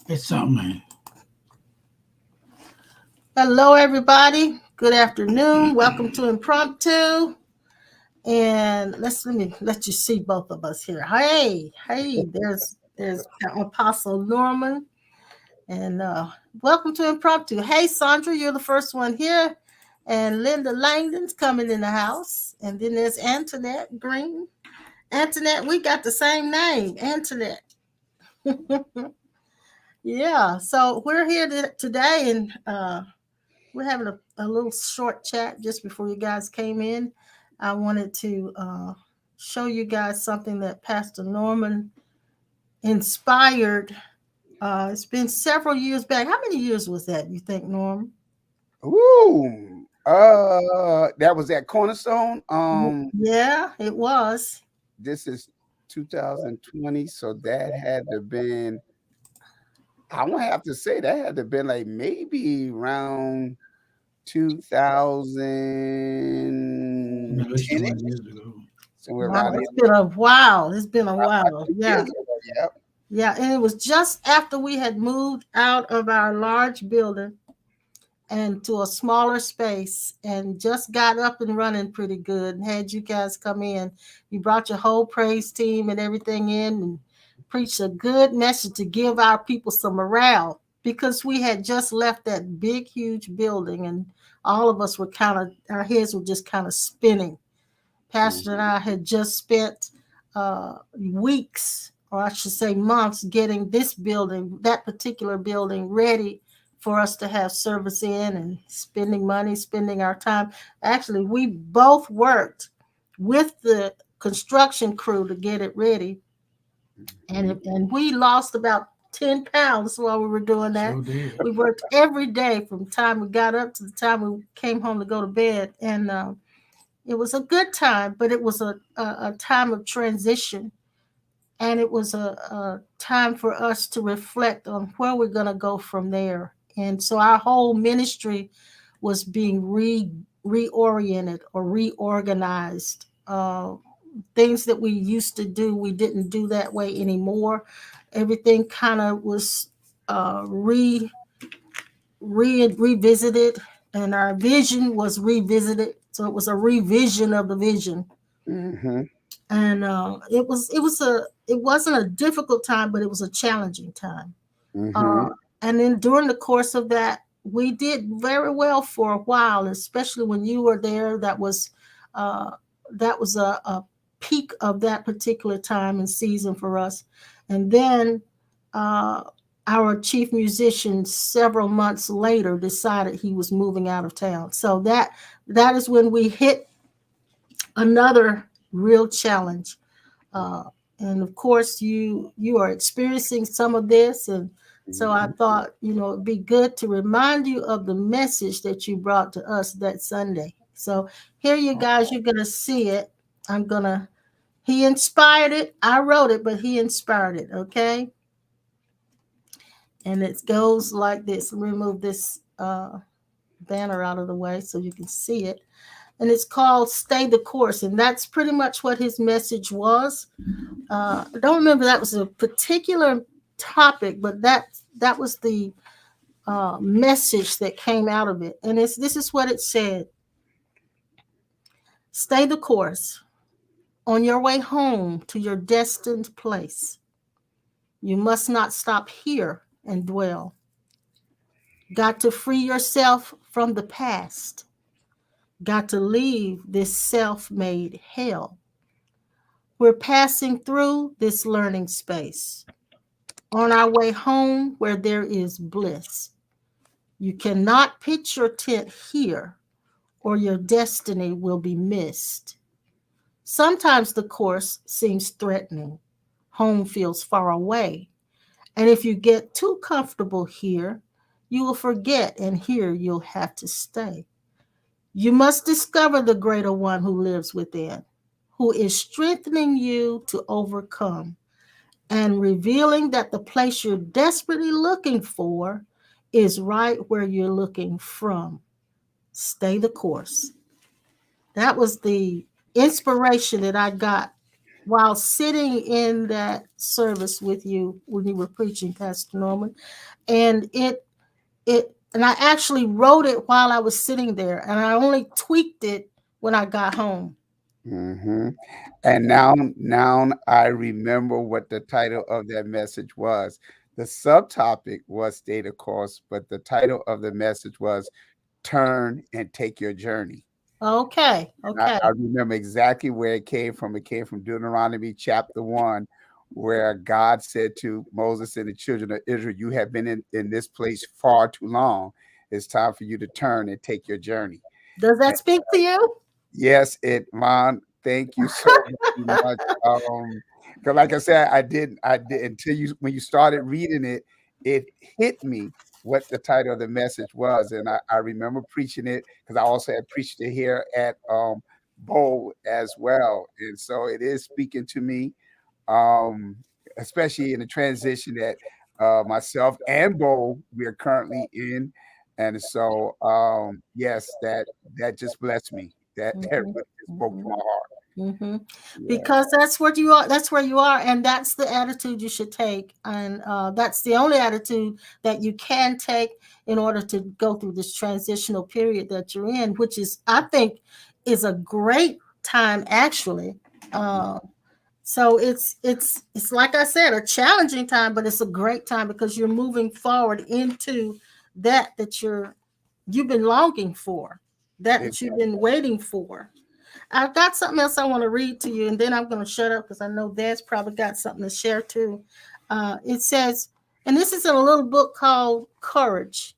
It's something. Hello, everybody. Good afternoon. Welcome to Impromptu. And let me let you see both of us here. Hey, there's Apostle Norman, and welcome to Impromptu. Hey, Sandra, you're the first one here, and Linda Langdon's coming in the house, and then there's Antoinette Green. Antoinette, we got the same name, Antoinette. Yeah, so we're here today, and we're having a little short chat just before you guys came in. I wanted to show you guys something that Pastor Norman inspired. It's been several years back. How many years was that, you think, Norm? Ooh, that was at Cornerstone. Yeah, it was. This is 2020, so that had to been. I won't have to say that had to been like maybe around No, it's 2010, 20 years ago. somewhere Wow, around there. it's been a while. It's been a About while. 2 years Yeah. ago. Yep. Yeah. And it was just after we had moved out of our large building and to a smaller space and just got up and running pretty good and had you guys come in. You brought your whole praise team and everything in and preached a good message to give our people some morale because we had just left that big, huge building and all of us were our heads were just kind of spinning. Pastor and I had just spent weeks, or I should say months, getting this building, that particular building, ready for us to have service in and spending money, spending our time. Actually, we both worked with the construction crew to get it ready, and we lost about 10 pounds while we were doing that. So did. We worked every day from the time we got up to the time we came home to go to bed, and it was a good time, but it was a time of transition. And it was a time for us to reflect on where we're going to go from there. And so our whole ministry was being reoriented or reorganized. Things that we used to do, we didn't do that way anymore. Everything kind of was revisited, and our vision was revisited. So it was a revision of the vision, Mm-hmm. and it wasn't a difficult time, but it was a challenging time. Mm-hmm. Uh, and then during the course of that, we did very well for a while, especially when you were there. Uh, that was a peak of that particular time and season for us. And then uh, our chief musician, several months later, decided he was moving out of town. So that is when we hit another real challenge. Uh, and of course, you are experiencing some of this, and so I thought, it'd be good to remind you of the message that you brought to us that Sunday. So here, you guys, you're gonna see it. He inspired it. I wrote it, but he inspired it. Okay, and it goes like this. Let me remove this banner out of the way so you can see it. And it's called "Stay the Course," and that's pretty much what his message was. I don't remember that was a particular topic, but that was the message that came out of it. And this is what it said: Stay the course on your way home to your destined place. You must not stop here and dwell. Got to free yourself from the past. Got to leave this self-made hell. We're passing through this learning space on our way home where there is bliss. You cannot pitch your tent here or your destiny will be missed. Sometimes the course seems threatening. Home feels far away. And if you get too comfortable here, you will forget, and here you'll have to stay. You must discover the greater one who lives within, who is strengthening you to overcome and revealing that the place you're desperately looking for is right where you're looking from. Stay the course. That was the inspiration that I got while sitting in that service with you when you were preaching, Pastor Norman, and and I actually wrote it while I was sitting there, and I only tweaked it when I got home. Mm-hmm. And now I remember what the title of that message was. The subtopic was stay the course, but the title of the message was turn and take your journey. Okay. I remember exactly where it came from. It came from Deuteronomy Chapter One, where God said to Moses and the children of Israel, you have been in this place far too long. It's time for you to turn and take your journey. Does that speak to you? Yes, Mon, thank you so very much. Because like I said, I did until when you started reading it, it hit me what the title of the message was. And I remember preaching it because I also had preached it here at Bowl as well. And so it is speaking to me, um, especially in the transition that myself and Bowl we are currently in. And so yes, that just blessed me. That really just spoke to my heart. Mm-hmm. Yeah. Because that's where you are. That's where you are, and that's the attitude you should take, and that's the only attitude that you can take in order to go through this transitional period that you're in, which is, I think, is a great time actually. So it's like I said, a challenging time, but it's a great time because you're moving forward into that you've been longing for, that you've been waiting for. I've got something else I want to read to you, and then I'm going to shut up because I know Dad's probably got something to share too. It says, and this is in a little book called Courage.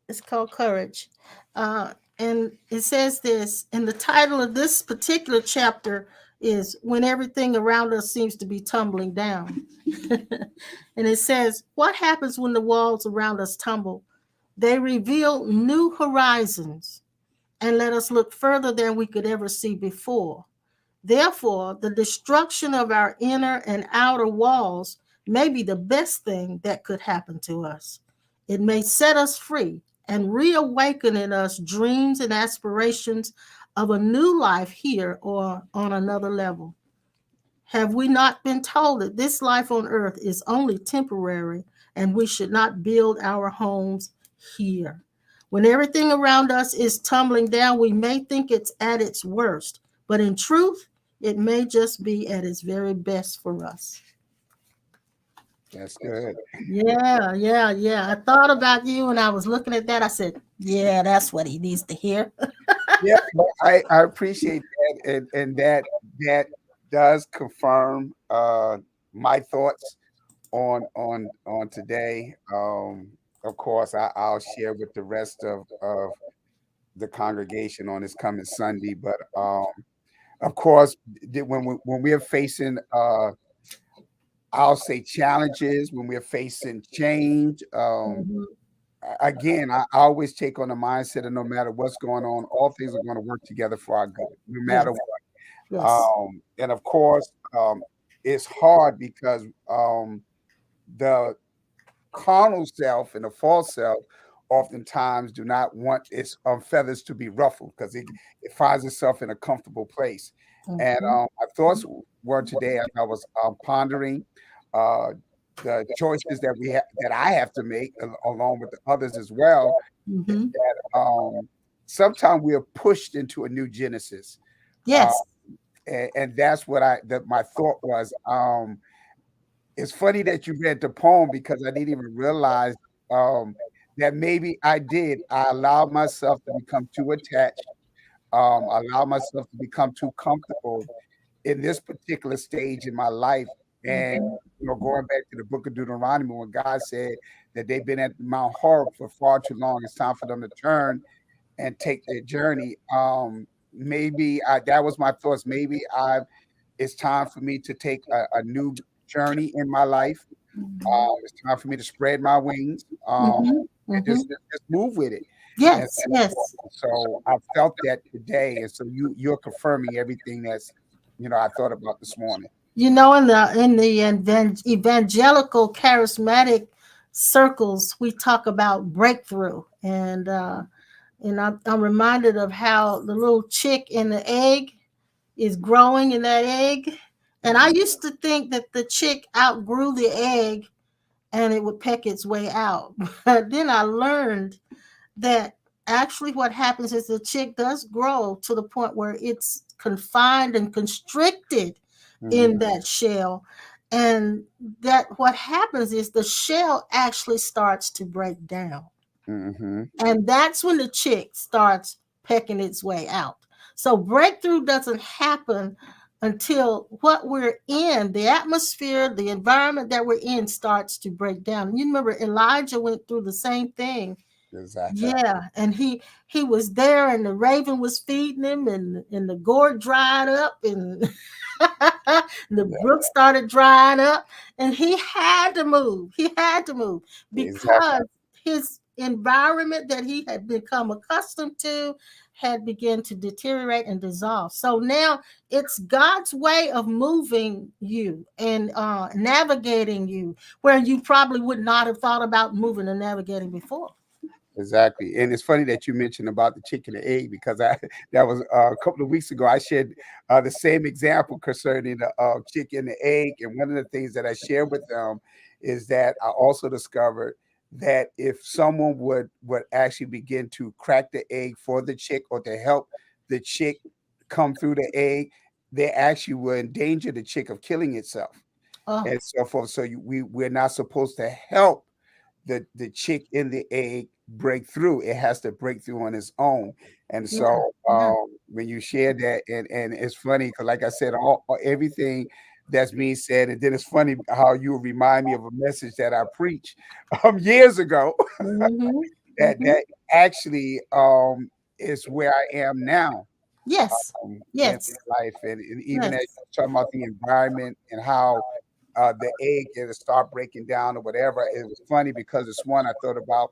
It's called Courage. And it says this, and the title of this particular chapter is When Everything Around Us Seems to Be Tumbling Down. And it says, what happens when the walls around us tumble? They reveal new horizons and let us look further than we could ever see before. Therefore, the destruction of our inner and outer walls may be the best thing that could happen to us. It may set us free and reawaken in us dreams and aspirations of a new life here or on another level. Have we not been told that this life on earth is only temporary and we should not build our homes here? When everything around us is tumbling down, we may think it's at its worst, but in truth, it may just be at its very best for us. That's good. Yeah. I thought about you and I was looking at that. I said, yeah, that's what he needs to hear. Yeah, but I appreciate that, and that does confirm my thoughts on today. Of course, I'll share with the rest of the congregation on this coming Sunday, but of course, when we are facing I'll say challenges, when we're facing change. Mhm. Again, I always take on the mindset of no matter what's going on, all things are going to work together for our good, no matter Yes. what. Yes. And of course, it's hard because the carnal self and the false self oftentimes do not want its feathers to be ruffled because it finds itself in a comfortable place. And Mhm. my thoughts were today as I was pondering uh, the choices that I have to make along with the others as well. Mhm. Sometimes we are pushed into a new Genesis, uh, Yes. and that's what my thought was. It's funny that you read the poem because I didn't even realize that maybe I did. I allowed myself to become too attached. I allowed myself to become too comfortable in this particular stage in my life. And Mhm. going back to the book of Deuteronomy, when God said that they've been at Mount Horeb for far too long, it's time for them to turn and take their journey. Maybe that was my thoughts. Maybe it's time for me to take a new journey in my life. It's time for me to spread my wings Mhm. and Mhm. just move with it. And Yes. Yes. so I felt that today, and so you're confirming everything that's I thought about this morning. In the evangelical charismatic circles, we talk about breakthrough, and I'm reminded of how the little chick in the egg, is growing in that egg. And I used to think that the chick outgrew the egg and it would peck its way out. But then I learned that actually what happens is the chick does grow to the point where it's confined and constricted in that shell. And that what happens is the shell actually starts to break down. And that's when the chick starts pecking its way out. So breakthrough doesn't happen until what we're in, the atmosphere, the environment that we're in starts to break down. And you remember Elijah went through the same thing. Exactly. Yeah, and he was there, and the raven was feeding him, and the gourd dried up, and the brook started drying up, and he had to move. He had to move because his environment that he had become accustomed to had begun to deteriorate and dissolve. So now it's God's way of moving you and navigating you where you probably would not have thought about moving and navigating before. Exactly. And it's funny that you mentioned about the chicken and egg, because that was a couple of weeks ago. I shared the same example concerning the chicken and egg. And one of the things that I shared with them is that I also discovered that if someone would actually begin to crack the egg for the chick, or to help the chick come through the egg, they actually will endanger the chick of killing itself. And so forth. So we're not supposed to help the chick in the egg break through. It has to break through on its own. And so when you share that, and it's funny because, like I said, everything that's being said, and then it's funny how you remind me of a message that I preached years ago. that actually is where I am now. Yes. In life, and even as you're talking about the environment and how the egg is start breaking down or whatever. It was funny because this one I thought about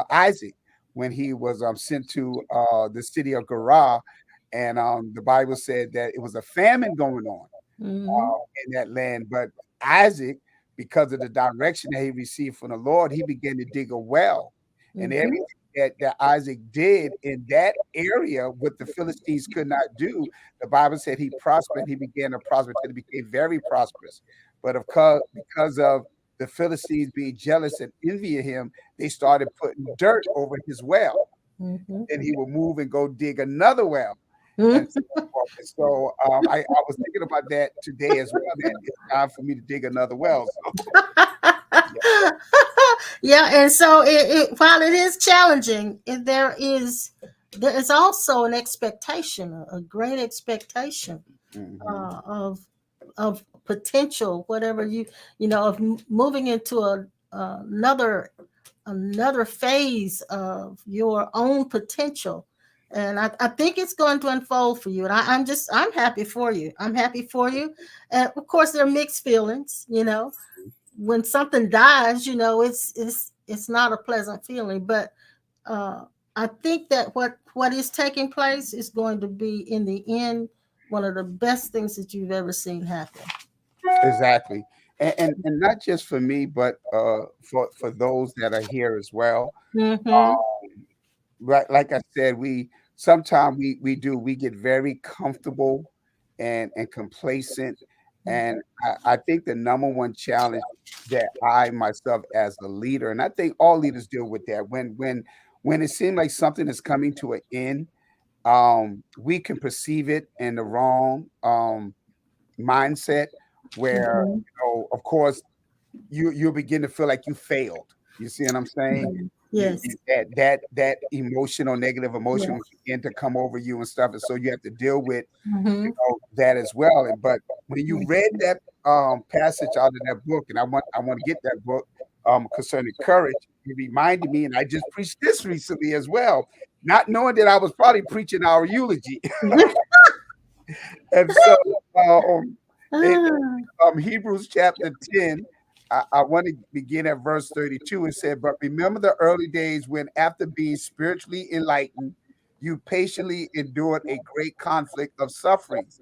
Isaac when he was sent to the city of Gerar, and the Bible said that it was a famine going on in that land. But Isaac, because of the direction that he received from the Lord, he began to dig a well, and everything that Isaac did in that area, what the Philistines could not do, the Bible said he prospered. He began to prosper until he became very prosperous. But because of the Philistines being jealous and envying him, they started putting dirt over his well. And he would move and go dig another well. And so forth. And so I was thinking about that today as well, that it's time for me to dig another well. So, yeah, and so while it is challenging, there is also an expectation, a great expectation of potential, whatever of moving into another phase of your own potential. And I think it's going to unfold for you. And I'm happy for you. I'm happy for you. And of course, there are mixed feelings, when something dies, it's not a pleasant feeling. But I think that what is taking place is going to be, in the end, one of the best things that you've ever seen happen. Exactly. And not just for me, but for those that are here as well. Like I said, we sometimes we get very comfortable and complacent. And I think the number one challenge that I myself as a leader, and I think all leaders deal with that, when it seems like something is coming to an end, we can perceive it in the wrong mindset, where of course you'll begin to feel like you failed. You see what I'm saying? Yes. That emotional, negative emotion will begin to come over you and stuff, and so you have to deal with that as well. But when you read that passage out of that book, and I want to get that book concerning courage, it reminded me, and I just preached this recently as well, not knowing that I was probably preaching our eulogy. And so in Hebrews chapter 10, I want to begin at verse 32. It said, "But remember the early days when, after being spiritually enlightened, you patiently endured a great conflict of sufferings,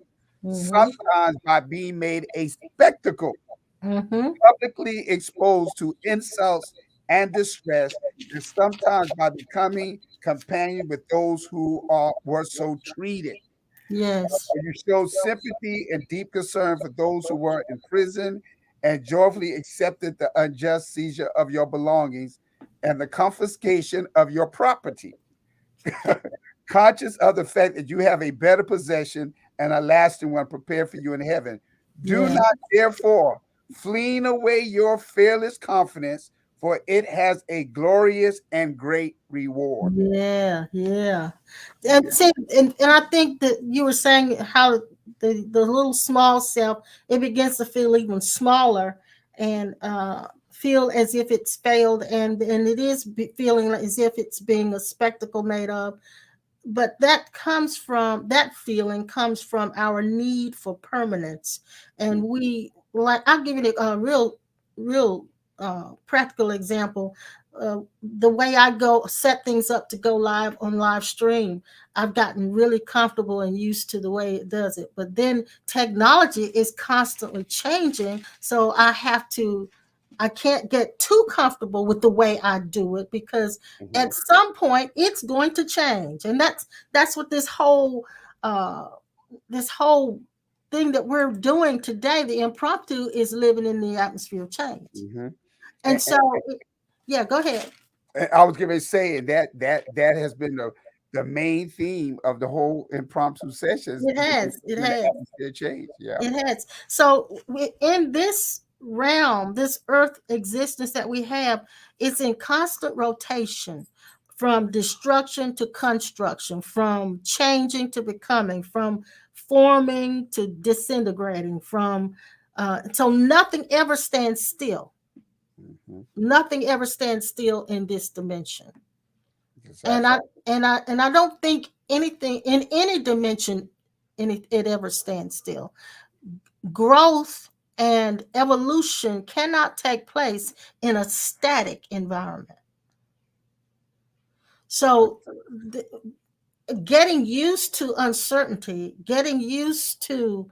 sometimes by being made a spectacle, publicly exposed to insults and distress, and sometimes by becoming companion with those who were so treated." Yes. You showed sympathy and deep concern for those who were in prison and joyfully accepted the unjust seizure of your belongings and the confiscation of your property. Conscious of the fact that you have a better possession and a lasting one prepared for you in heaven. Do Yeah. not, therefore, fleeing away your fearless confidence, for it has a glorious and great reward. Yeah. Yeah. Yeah. And see, and I think that you were saying how the little small self, it begins to feel even smaller and feel as if it's failed, and it is feeling as if it's being a spectacle made of. But that feeling comes from our need for permanence, and we like, I'll give you a real practical example. The way I go set things up to go live on live stream, I've gotten really comfortable and used to the way it does it, but then technology is constantly changing, so I can't get too comfortable with the way I do it, because Mhm. at some point it's going to change, and that's what uh this whole thing that we're doing today, the impromptu, is living in the atmosphere of change. Mhm. And so yeah, go ahead. And I was going to say that has been the main theme of the whole impromptu sessions, It has, it in the has, atmosphere change. Yeah. it has. So in this realm, this earth existence that we have, it's in constant rotation, from destruction to construction, from changing to becoming, from forming to disintegrating, from so nothing ever stands still. Mhm. Nothing ever stands still in this dimension. And Exactly. I don't think anything in any dimension it ever stands still. Growth and evolution cannot take place in a static environment. So the, getting used to uncertainty, getting used to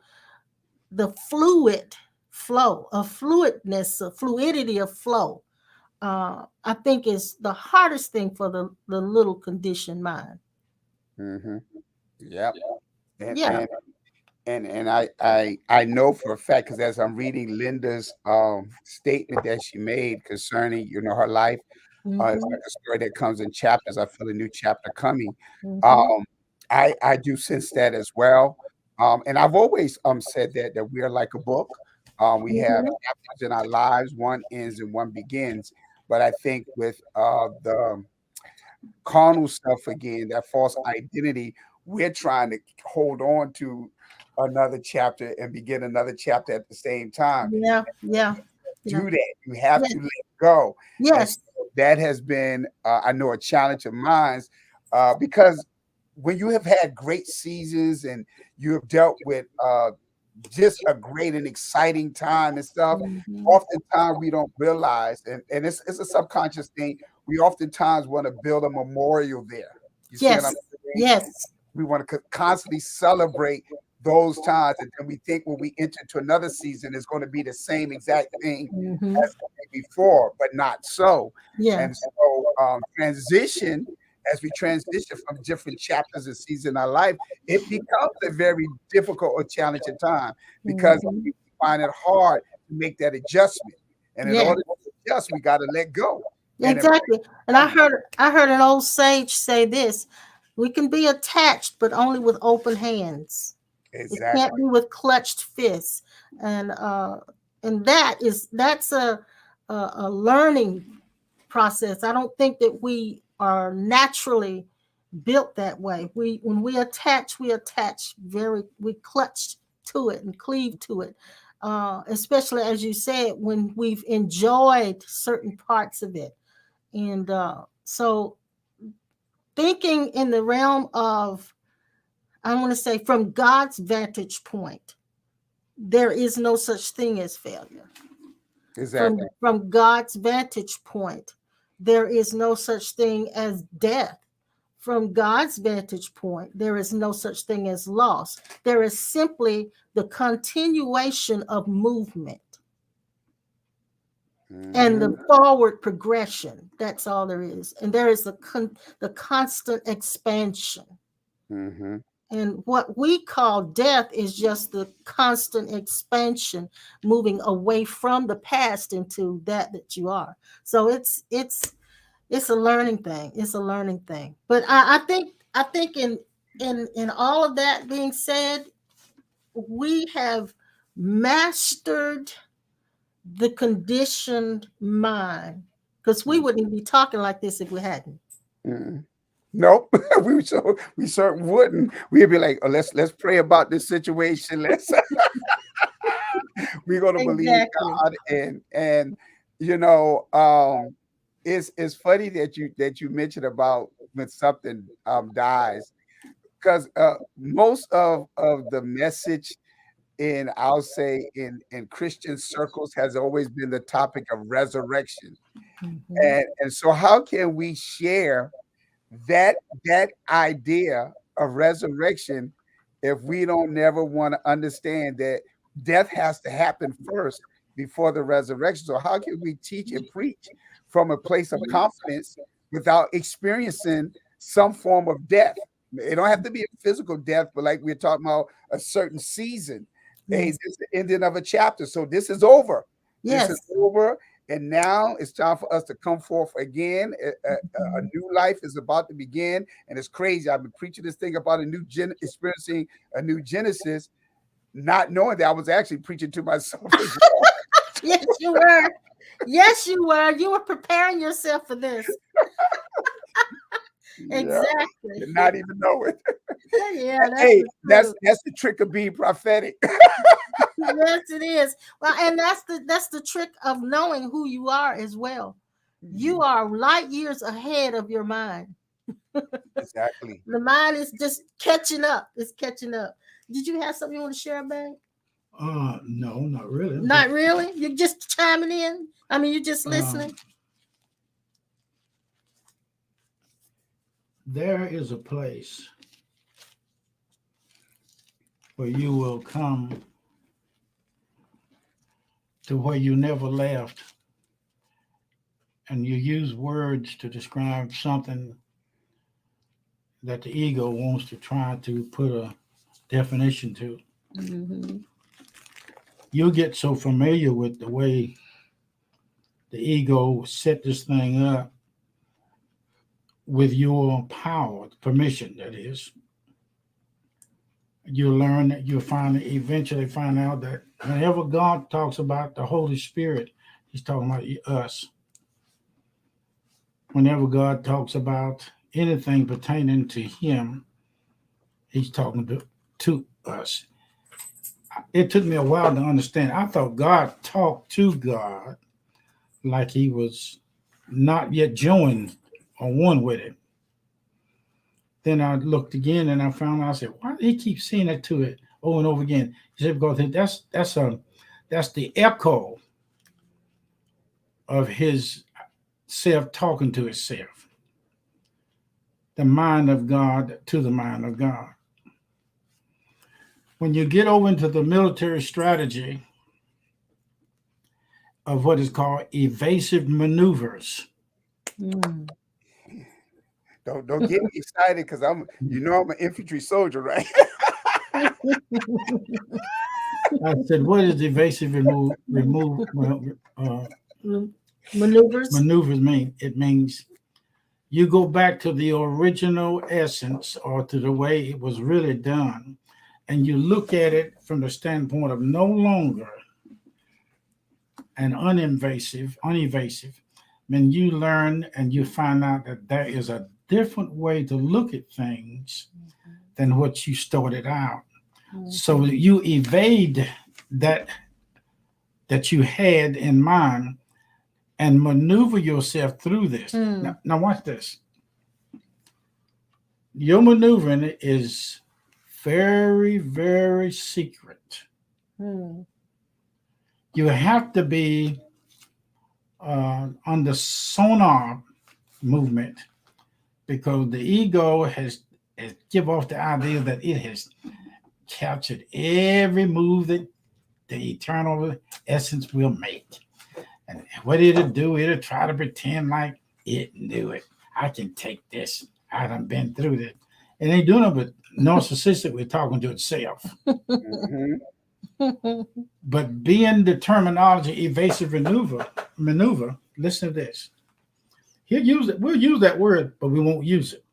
the fluid flow, of fluidness, of fluidity of flow, I think is the hardest thing for the little conditioned mind. Hmm. Yep. And Yeah. and and I know for a fact, because as I'm reading Linda's statement that she made concerning her life, it's Mm-hmm. like a story that comes in chapters. I feel a new chapter coming. Mm-hmm. Um, I do sense that as well. And I've always said that we are like a book. We have Mm-hmm. chapters in our lives. One ends and one begins. But I think with the carnal stuff again, that false identity, we're trying to hold on to another chapter and begin another chapter at the same time. Yeah. Yeah. Yeah. Do that. You have Yes. to let go. And so Yes. that has been, I know, a challenge of mine, because when you have had great seasons and you have dealt with just a great and exciting time and stuff, Mhm. oftentimes we don't realize, and it's a subconscious thing. We oftentimes want to build a memorial there. You see what I'm Yes. saying? Yes. We want to constantly celebrate those times, and then we think when we enter to another season, it's going to be the same exact thing Mm-hmm. as the day before, but not so. Yeah. And so, transition, as we transition from different chapters and seasons in our life, it becomes a very difficult or challenging time, because Mm-hmm. we find it hard to make that adjustment. And in Yeah. order to adjust, we got to let go and embrace Exactly. And moment. I heard an old sage say this: we can be attached, but only with open hands. It can't Exactly. be with clutched fists. And that's a learning process. I don't think that we are naturally built that way. When we attach we clutch to it and cleave to it. Especially as you said, when we've enjoyed certain parts of it. And so thinking in the realm of, I want to say, from God's vantage point, there is no such thing as failure. Exactly. From God's vantage point, there is no such thing as death. From God's vantage point, there is no such thing as loss. There is simply the continuation of movement and Hmm. the forward progression. That's all there is. And there is the constant expansion. Hmm. And what we call death is just the constant expansion, moving away from the past into that you are. So it's a learning thing. It's a learning thing. But I think in all of that being said, we have mastered the conditioned mind, because we wouldn't be talking like this if we hadn't. Mm. Nope, we certainly wouldn't. We'd be like, oh, let's pray about this situation. We're gonna believe Exactly. God, and it's funny that you mentioned about when something dies, because most of the message in, I'll say, in Christian circles has always been the topic of resurrection. Mhm. And so how can we share that idea of resurrection if we don't never want to understand that death has to happen first before the resurrection? So how can we teach and preach from a place of confidence without experiencing some form of death? It don't have to be a physical death, but like we're talking about a certain season. Hey, Yes. this is the ending of a chapter. So this is over. This is Yes. over. And now it's time for us to come forth again. A new life is about to begin. And it's crazy. I've been preaching this thing about experiencing a new Genesis, not knowing that I was actually preaching to myself as well. Yes, you were. Yes, you were. You were preparing yourself for this. Yeah, Exactly. did not even know it. Yeah, that's Hey, the that's truth. the trick of being prophetic. Yes, it is. Well, and that's the trick of knowing who you are as well. You are light years ahead of your mind. Exactly. The mind is just catching up. It's catching up. Did you have something you want to share, babe? No, not really. Not really. You're just chiming in. I mean, you're just listening. There is a place where you will come to where you never left, and you use words to describe something that the ego wants to try to put a definition to. Mm-hmm. You'll get so familiar with the way the ego set this thing up with your power, permission, that is. You'll learn that you'll eventually find out that whenever God talks about the Holy Spirit, he's talking about us. Whenever God talks about anything pertaining to him, he's talking to us. It took me a while to understand. I thought God talked to God like he was not yet joined or one with him. Then I looked again and I found out, I said, why do he keep saying that to it over and over again? He said, because that's the echo of his self talking to itself. The mind of God to the mind of God. When you get over into the military strategy of what is called evasive maneuvers. Don't get me excited, because I'm an infantry soldier, right? I said, what is evasive Maneuvers. maneuvers mean? It means you go back to the original essence or to the way it was really done, and you look at it from the standpoint of no longer an unevasive, then you learn and you find out that there is a different way to look at things than what you started out. So you evade that you had in mind and maneuver yourself through this. Now watch this. Your maneuvering is very, very secret. You have to be on the sonar movement, because the ego has give off the idea that it has captured every move that the eternal essence will make. And what it'll do, it'll try to pretend like it knew it. I can take this. I done been through this. It ain't doing it, but narcissistically talking to itself. Mhm. But being the terminology evasive maneuver, listen to this. He'll use it. We'll use that word, but we won't use it.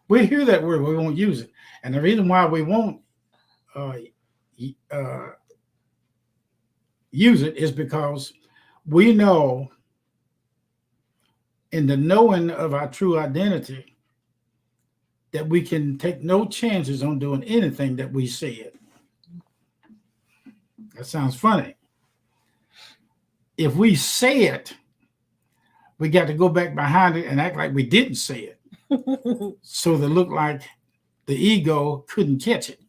We'll hear that word, but we won't use it. And the reason why we won't use it is because we know in the knowing of our true identity that we can take no chances on doing anything that we said. That sounds funny. If we say it, we got to go back behind it and act like we didn't say it. So that look like the ego couldn't catch it.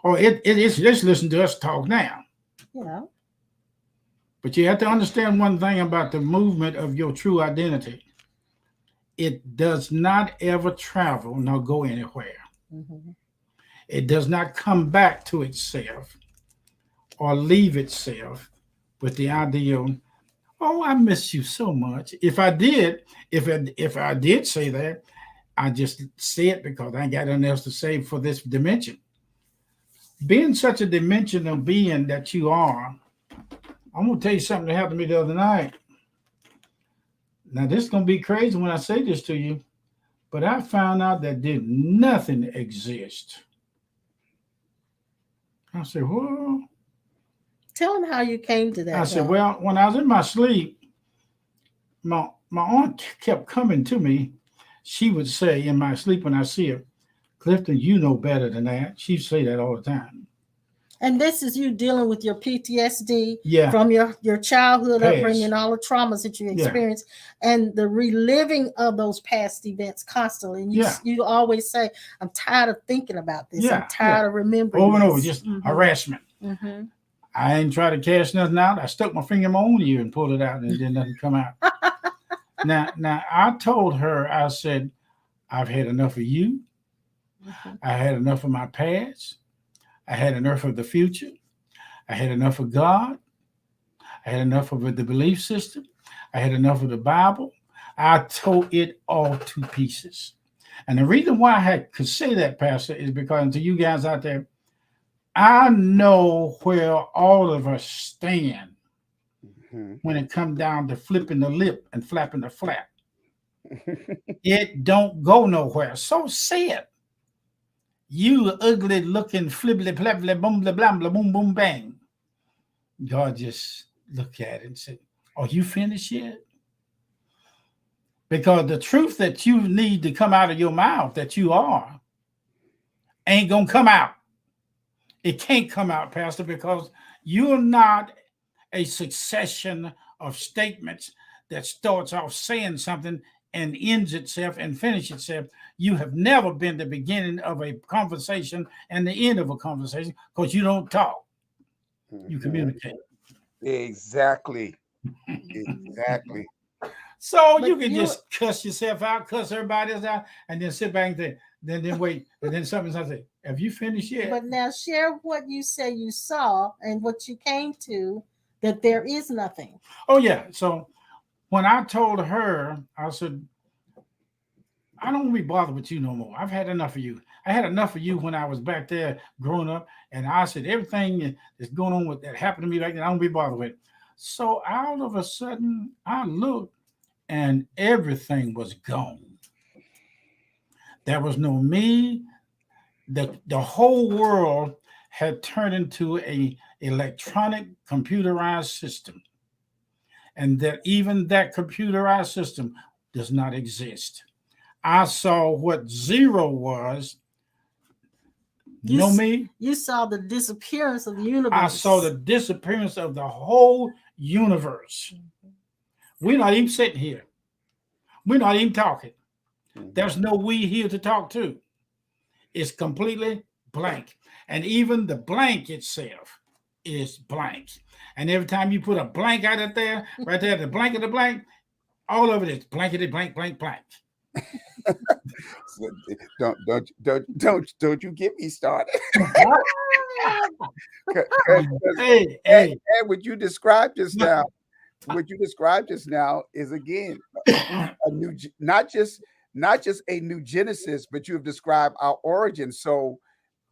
Or it's just listen to us talk now. Yeah. But you have to understand one thing about the movement of your true identity. It does not ever travel nor go anywhere. Mm-hmm. It does not come back to itself or leave itself with the idea, oh, I miss you so much. If I did say that, I just say it because I ain't got nothing else to say for this dimension. Being such a dimensional being that you are, I'm going to tell you something that happened to me the other night. Now, this is going to be crazy when I say this to you, but I found out that did nothing exist. I said, well, Tell him how you came to that. I said, well, when I was in my sleep, my aunt kept coming to me. She would say in my sleep when I see her, Clifton, you know better than that. She'd say that all the time. And this is you dealing with your PTSD from your childhood past upbringing, all the traumas that you experienced, and the reliving of those past events constantly. And you always say, I'm tired of thinking about this. I'm tired of remembering over and this. over, just harassment. Mm-hmm. I ain't try to cash nothing out. I stuck my finger in my own ear and pulled it out, and it did nothing come out. Now, I told her, I said, I've had enough of you. Mm-hmm. I had enough of my past. I had enough of the future. I had enough of God. I had enough of the belief system. I had enough of the Bible. I tore it all to pieces. And the reason why I could say that, Pastor, is because to you guys out there, I know where all of us stand when it comes down to flipping the lip and flapping the flap. It don't go nowhere. So say it. You ugly looking flibbly flabbly boom blah blah blah boom boom bang. God just looked at it and said, are you finished yet? Because the truth that you need to come out of your mouth that you are ain't gonna come out. It can't come out, Pastor, because you're not a succession of statements that starts off saying something and ends itself and finishes itself. You have never been the beginning of a conversation and the end of a conversation because you don't talk. You communicate. Exactly. Exactly. So you can just cuss yourself out, cuss everybody else out, and then sit back and then wait, and then something's I say, have you finished yet? But now share what you say you saw and what you came to, that there is nothing. Oh, yeah. So when I told her, I said, I don't want to be bothered with you no more. I've had enough of you. I had enough of you when I was back there growing up. And I said, everything that's going on with that happened to me back then, I don't be bothered with it. So all of a sudden, I looked and everything was gone. There was no me. The whole world had turned into a electronic computerized system. And that even that computerized system does not exist. I saw what zero was. You know me? You saw the disappearance of the universe. I saw the disappearance of the whole universe. We're not even sitting here. We're not even talking. There's no we here to talk to. It's completely blank. And even the blank itself is blank. And every time you put a blank out there, right there, the blank of the blank, all of it is blankety blank, blank, blank. Don't you get me started. Hey. What you described just now is again a new, not just not just a new Genesis, but you have described our origin. So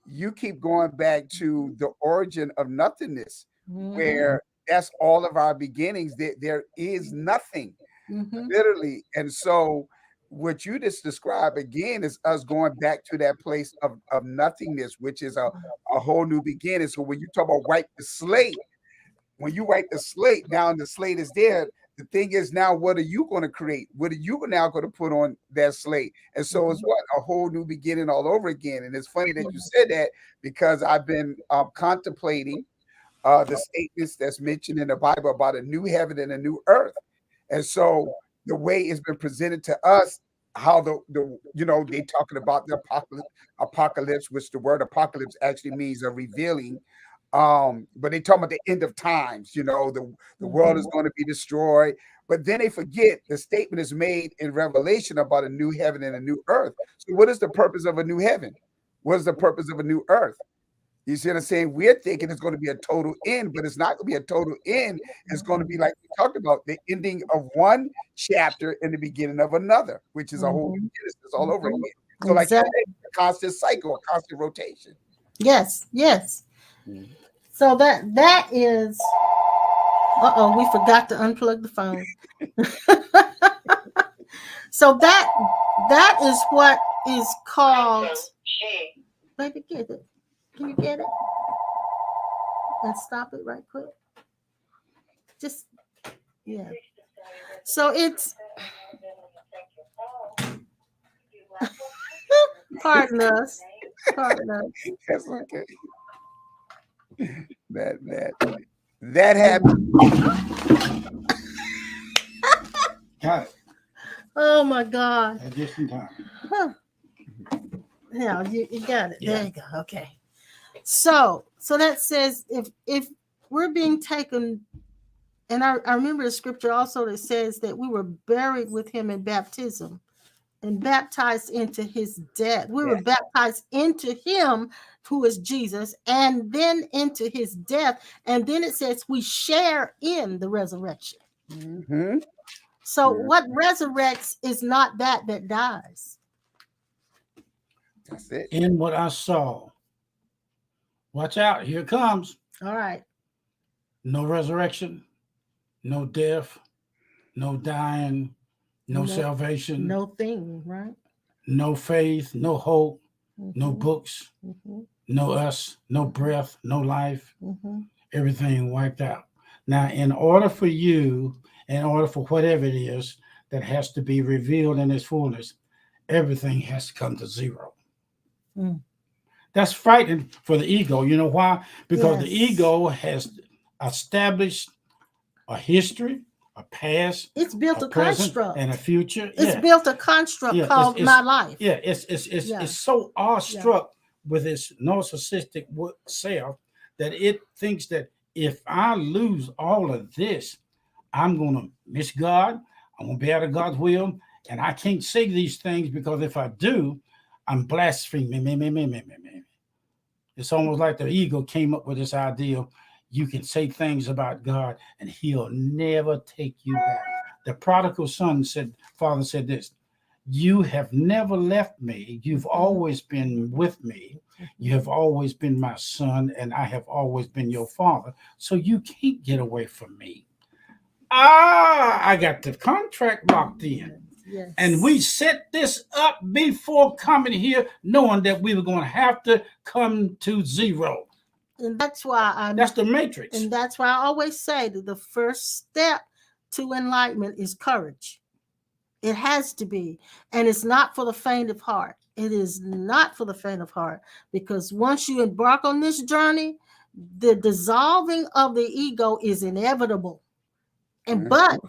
you keep going back to the origin of nothingness, where that's all of our beginnings. There is nothing, literally. And so what you just described again is us going back to that place of nothingness, which is a whole new beginning. So when you talk about wipe the slate, when you wipe the slate, now the slate is there. The thing is now, what are you going to create? What are you now going to put on that slate? And so it's what? A whole new beginning all over again. And it's funny that you said that, because I've been contemplating the statements that's mentioned in the Bible about a new heaven and a new earth. And so the way it's been presented to us, how the they talking about the apocalypse, which the word apocalypse actually means a revealing. But they talk about the end of times, the world is going to be destroyed. But then they forget the statement is made in Revelation about a new heaven and a new earth. So what is the purpose of a new heaven? What is the purpose of a new earth? You see what I'm saying? We're thinking it's going to be a total end, but it's not going to be a total end. It's going to be like we talked about, the ending of one chapter and the beginning of another, which is a whole new Genesis all over again. So like a constant cycle, a constant rotation. Yes. So that is, we forgot to unplug the phone. So that is what is called, baby, get it. Can you get it? And stop it right quick. Just, yeah. So it's, pardon us. That's okay. That happened. Got it. Oh my God. At this time. Huh. Yeah, you got it. Yeah. There you go. Okay. So that says if we're being taken, and I remember the scripture also that says that we were buried with him in baptism and baptized into his death. We were baptized into him, who is Jesus, and then into his death. And then it says we share in the resurrection. So what resurrects is not that dies. That's it. In what I saw. Watch out, here it comes. All right. No resurrection, no death, no dying, no salvation, no thing, right? No faith, no hope, no books, no us, no breath, no life, everything wiped out. Now, in order for whatever it is that has to be revealed in its fullness, everything has to come to zero. That's frightening for the ego. You know why? Because the ego has established a history, a past. It's built a construct and a future. It's built a construct called my life. Yeah, it's so awestruck with its narcissistic self that it thinks that if I lose all of this, I'm gonna miss God. I'm gonna be out of God's will, and I can't say these things because if I do, I'm blaspheming. It's almost like the ego came up with this idea: you can say things about God, and He'll never take you back. The prodigal son father said this: you have never left me. You've always been with me. You have always been my son, and I have always been your father. So you can't get away from me. I got the contract locked in. Yes. And we set this up before coming here, knowing that we were going to have to come to zero. And that's why that's the matrix. And that's why I always say that the first step to enlightenment is courage. It has to be. And it's not for the faint of heart. It is not for the faint of heart, because once you embark on this journey, the dissolving of the ego is inevitable. And but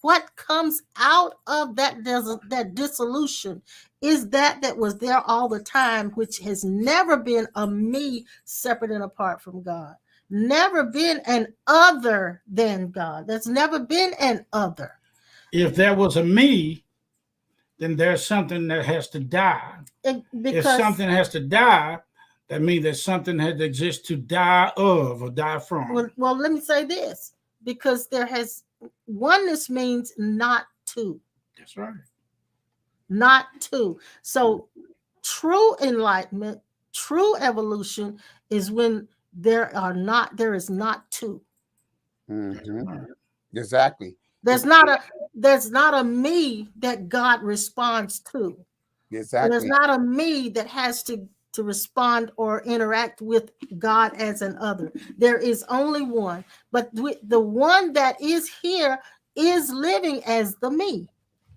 what comes out of that dissolution is that was there all the time, which has never been a me separate and apart from God. Never been an other than God. There's never been an other. If there was a me, then there's something that has to die. If something has to die, that means there's something that exists to die of or die from. Well, let me say this, because oneness means not two. That's right. not two. So true enlightenment, true evolution is when there is not two. Exactly. There's not a me that God responds to. Exactly. There's not a me that has to respond or interact with God as an other. There is only one. But the one that is here is living as the me.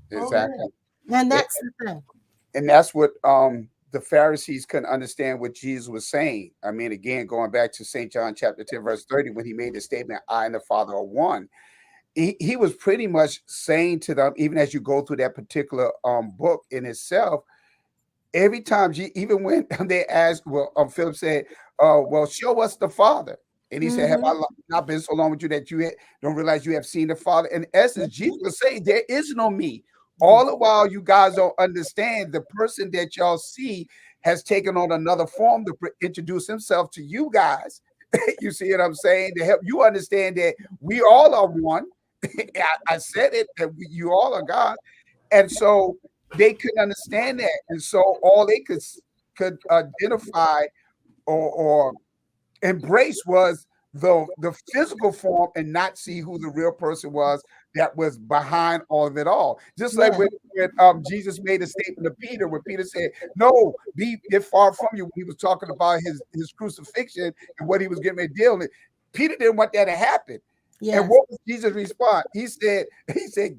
Exactly. And that's the thing. And that's what the Pharisees couldn't understand what Jesus was saying. I mean, again, going back to St. John chapter 10, verse 30, when he made the statement, I and the Father are one. He was pretty much saying to them, even as you go through that particular book in itself, every time, even when they asked, well, Philip said, well, show us the Father. And he said, have I not been so long with you that you don't realize you have seen the Father? In essence, Jesus was saying, there is no me. All the while, you guys don't understand the person that y'all see has taken on another form to introduce himself to you guys. You see what I'm saying? To help you understand that we all are one. I said it, that you all are God. And so they couldn't understand that. And so all they could identify or embrace was the physical form and not see who the real person was that was behind all of it all. Just like when Jesus made a statement to Peter, when Peter said, no, be far from you, when he was talking about his crucifixion and what he was getting ready to deal with. Peter didn't want that to happen. Yes. And what was Jesus' response? He said,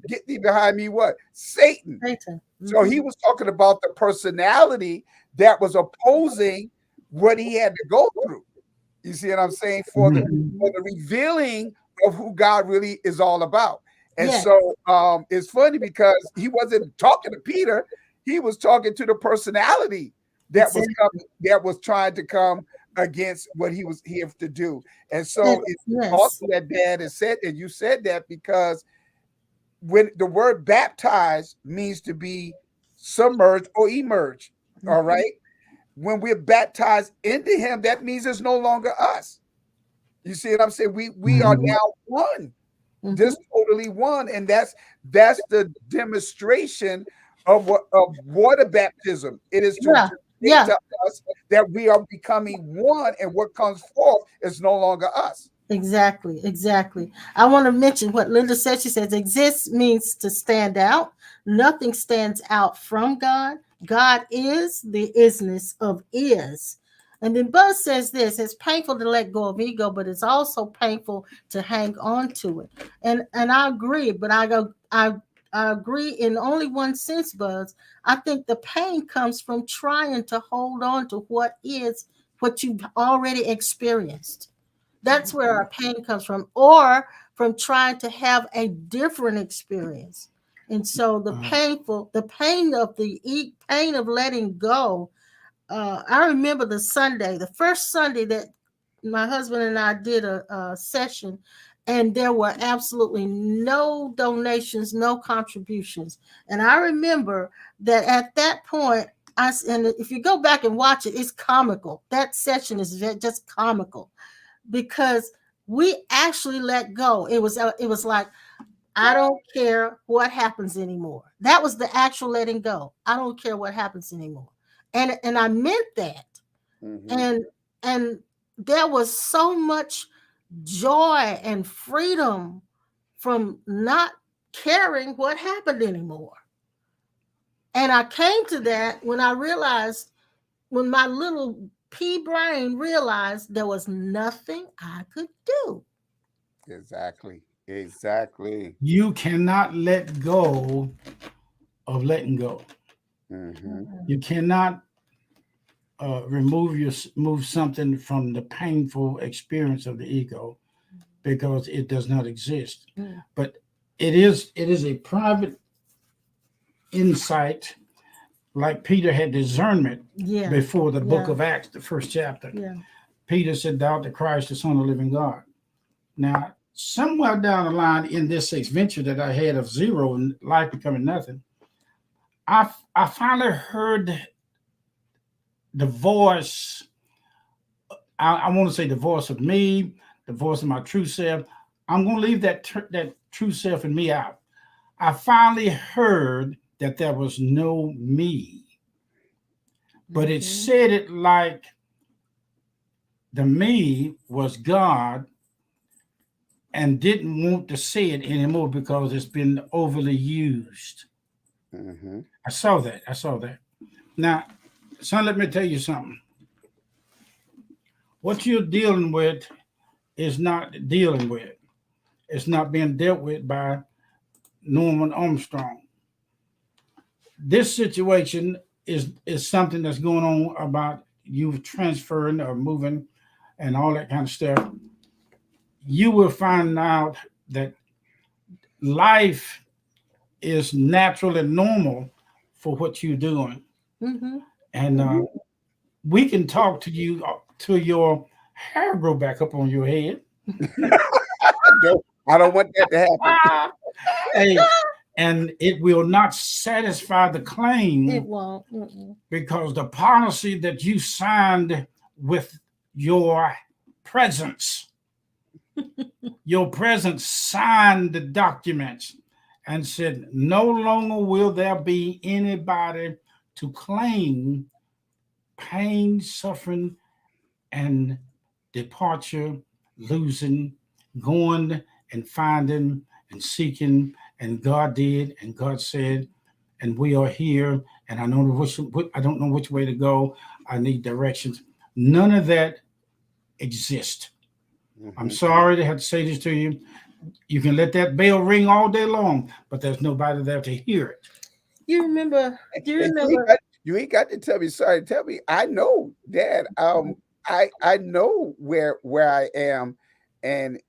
get thee behind me, what? Satan. So he was talking about the personality that was opposing what he had to go through. You see what I'm saying? For the revealing of who God really is all about. And so it's funny because he wasn't talking to Peter. He was talking to the personality that was coming, that was trying to come against what he was here to do. And so it's also that Dad has said, and you said that because when the word baptized means to be submerged or emerge, all right? When we're baptized into him, that means it's no longer us. You see what I'm saying? We are now one, just totally one. And that's the demonstration of water baptism. It is to to us that we are becoming one, and what comes forth is no longer us. Exactly. I want to mention what Linda said. She says, exist means to stand out. Nothing stands out from God. God is the isness of is. And then Buzz says this, it's painful to let go of ego, but it's also painful to hang on to it. And I agree, but I agree in only one sense, Buzz. I think the pain comes from trying to hold on to what you've already experienced. That's where our pain comes from, or from trying to have a different experience. And so the pain of letting go. I remember the first Sunday that my husband and I did a session, and there were absolutely no donations, no contributions. And I remember that at that point, and if you go back and watch it, it's comical. That session is just comical because we actually let go. It was like, I don't care what happens anymore. That was the actual letting go. I don't care what happens anymore. And I meant that. And there was so much joy and freedom from not caring what happened anymore. And I came to that when my little pea brain realized there was nothing I could do. Exactly. You cannot let go of letting go. You cannot remove something from the painful experience of the ego because it does not exist. But it is a private insight, like Peter had discernment before the book of Acts, the first chapter. Peter said, thou art the Christ, the Son of the living God. Now, somewhere down the line in this adventure that I had of zero and life becoming nothing, I finally heard the voice. I want to say the voice of me, the voice of my true self. I'm going to leave that true self in me out. I finally heard that there was no me, but it Mhm. said it like the me was God and didn't want to say it anymore because it's been overly used. Mm-hmm. I saw that. I saw that. Now, son, let me tell you something. What you're dealing with is not dealing with. It's not being dealt with by Norman Armstrong. This situation is something that's going on about you transferring or moving and all that kind of stuff. You will find out that life is natural and normal for what you're doing. Mhm. And we can talk to you till your hair grow back up on your head. I don't want that to happen. Hey, and it will not satisfy the It claim won't. Mm-mm. because the policy that you signed with your presence, your presence signed the documents and said, no longer will there be anybody to claim pain, suffering, and departure, losing, going and finding and seeking, and God did, and God said, and we are here, and I don't know which way to go. I need directions. None of that exists. I'm Mm-hmm. sorry to have to say this to you. You can let that bell ring all day long, but there's nobody there to hear it. You remember? Do you And remember? you ain't got to tell me. Sorry, tell me. I know, Dad. I know where I am and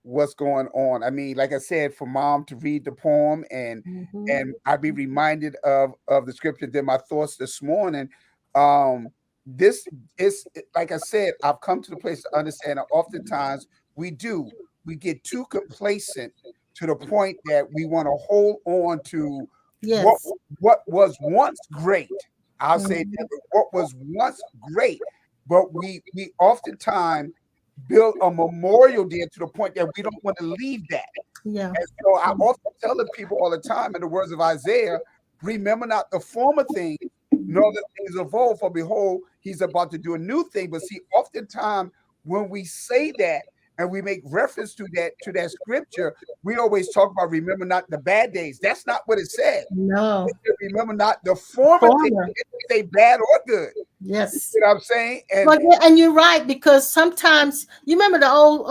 what's going on. I mean, like I said, for Mom to read the poem Mhm. and I'd be reminded of the scripture. Then my thoughts this morning. Um, this is like I said. I've come to the place to understand that oftentimes we get too complacent to the point that we want to hold on to what Yes. what was once great. I'll say Mhm. that what was once great, but we oftentimes build a memorial there to the point that we don't want to leave that. Yeah. And so I often tell the people all the time in the words of Isaiah, remember not the former things, nor the things of old, for behold, he's about to do a new thing. But see, oftentimes when we say that and we make reference to that scripture, we always talk about remember not the bad days. That's not what it said. No. It said, remember not the former things. Former. It didn't say bad or good. You Yes. see what I'm saying? Well, yeah, and you're right because sometimes you remember the old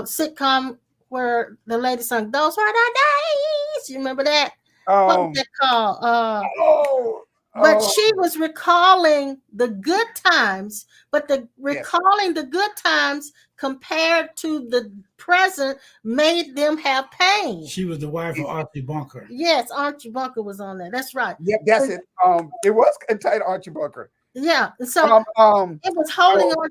sitcom where the lady sung "Those Were the Days." You remember that? What was um that called? oh But oh she was recalling the good times, but the yes. recalling the good times compared to the present made them have pain. She was the wife of Archie Bunker. Yes, Archie Bunker was on there. That's right. Yep, that's it. It was entitled Archie Bunker. Yeah, and so Um, um, it was holding so on.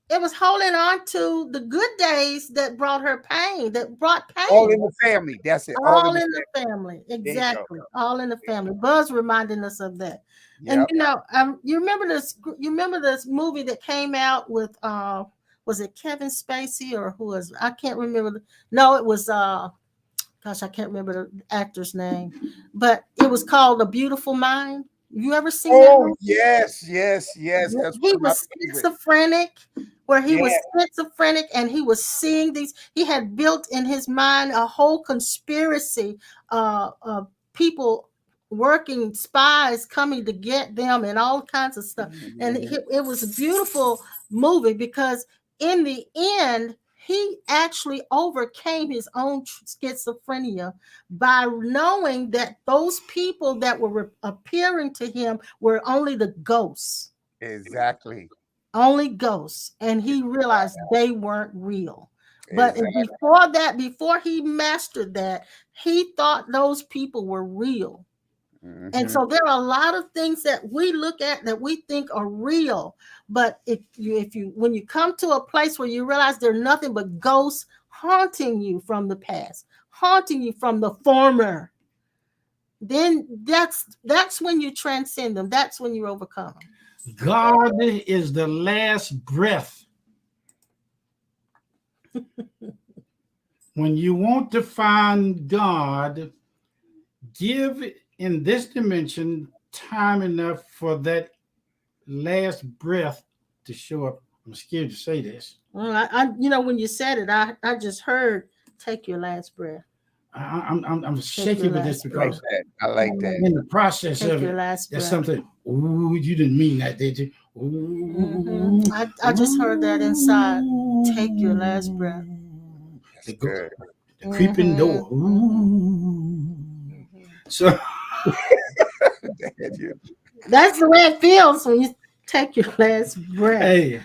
It was holding on to the good days that brought her pain, that brought all pain. in the family. That's it. All in All the in family. the family. There you go. Exactly. All in the family. Buzz reminding us of that. And Yep. you know, you remember this movie that came out with was it Kevin Spacey or who was I can't remember. No, it was gosh, I can't remember the actor's name. But it was called A Beautiful Mind. You ever seen that Oh movie? yes, yes, yes. That's one He of my was favorite. schizophrenic, where he Yeah. was schizophrenic and he was seeing these. He had built in his mind a whole conspiracy of people working, spies coming to get them, and all kinds of stuff. And Mhm. it was a beautiful movie because in the end, he actually overcame his own schizophrenia by knowing that those people that were appearing to him were only the ghosts, Exactly. only ghosts, and he realized they weren't real. But Exactly. before that, before he mastered that, he thought those people were real. And Hmm. so there are a lot of things that we look at that we think are real, but if you when you come to a place where you realize they're nothing but ghosts haunting you from the past, haunting you from the former, then that's when you transcend them. That's when you overcome them. God is the last breath. When you want to find God, give in this dimension time enough for that last breath to show up. I'm scared to say this. Well, when you said it, I just heard, take your last breath. I'm shaky with this last I like because that. I like that. in the process Take of your it, last there's breath. something. Ooh, you didn't mean that, did you? Ooh, I just heard that inside. Take your last breath. That's good. The creeping door. Ooh. So That's the way it feels when you take your last breath. hey,